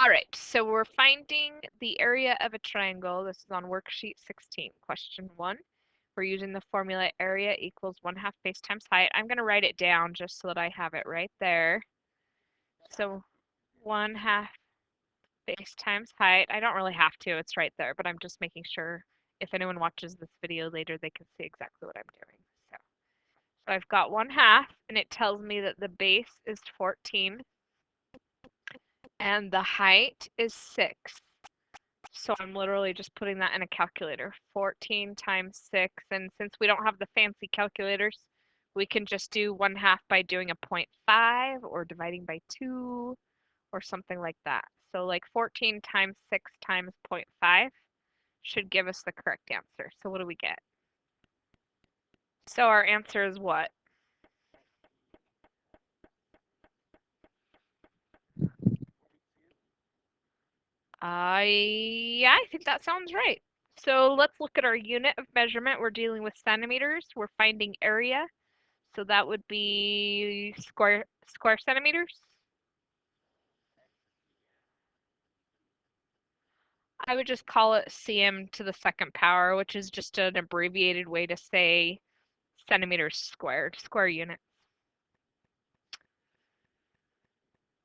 All right, so we're finding the area of a triangle. This is on worksheet 16, question 1. We're using the formula area equals 1/2 base times height. I'm going to write it down just so that I have it right there. So 1/2 base times height. I don't really have to, it's right there, but I'm just making sure if anyone watches this video later, they can see exactly what I'm doing. So I've got 1/2, and it tells me that the base is 14, and the height is 6. So I'm literally just putting that in a calculator. 14 times 6, and since we don't have the fancy calculators, we can just do 1/2 by doing a 0.5 or dividing by 2 or something like that. So like 14 times 6 times 0.5 should give us the correct answer. So what do we get? So our answer is what? Yeah, I think that sounds right. So let's look at our unit of measurement. We're dealing with centimeters. We're finding area. So that would be square centimeters. I would just call it cm to the second power, which is just an abbreviated way to say centimeters squared, square units.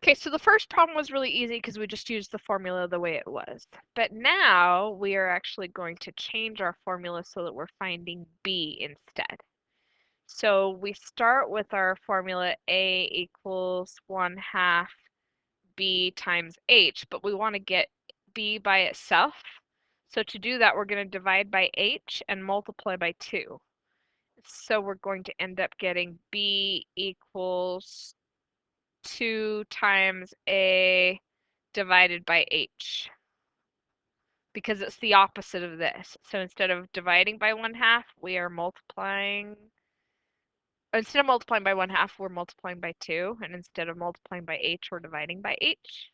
Okay, so the first problem was really easy because we just used the formula the way it was. But now we are actually going to change our formula so that we're finding b instead. So we start with our formula a equals 1/2 b times h, but we want to get b by itself. So to do that, we're going to divide by h and multiply by 2. So we're going to end up getting b equals 2 times a divided by h, because it's the opposite of this. So instead of dividing by 1/2, we are multiplying. Instead of multiplying by 1/2, we're multiplying by 2, and instead of multiplying by h, we're dividing by h.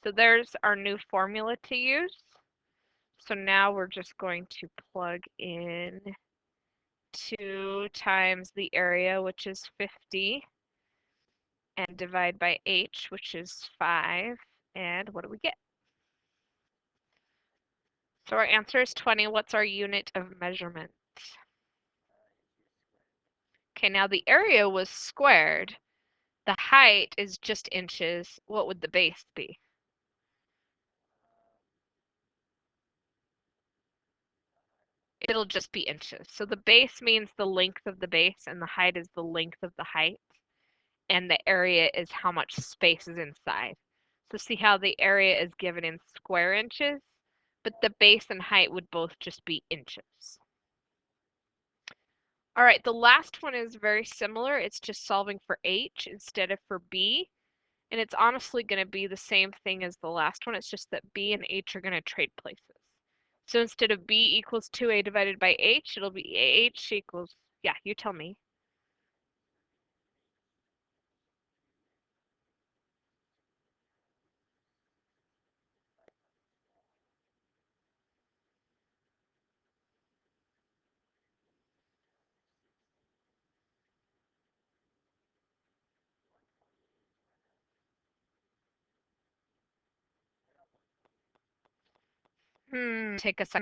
So there's our new formula to use. So now we're just going to plug in 2 times the area, which is 50, and divide by h, which is 5, and what do we get? So our answer is 20. What's our unit of measurement? Okay, now the area was squared. The height is just inches. What would the base be? It'll just be inches. So the base means the length of the base, and the height is the length of the height, and the area is how much space is inside. So see how the area is given in square inches, but the base and height would both just be inches. All right, the last one is very similar. It's just solving for h instead of for b. And it's honestly going to be the same thing as the last one. It's just that b and h are going to trade places. So instead of b equals 2a divided by h, it'll be h equals, yeah, you tell me. Take a second.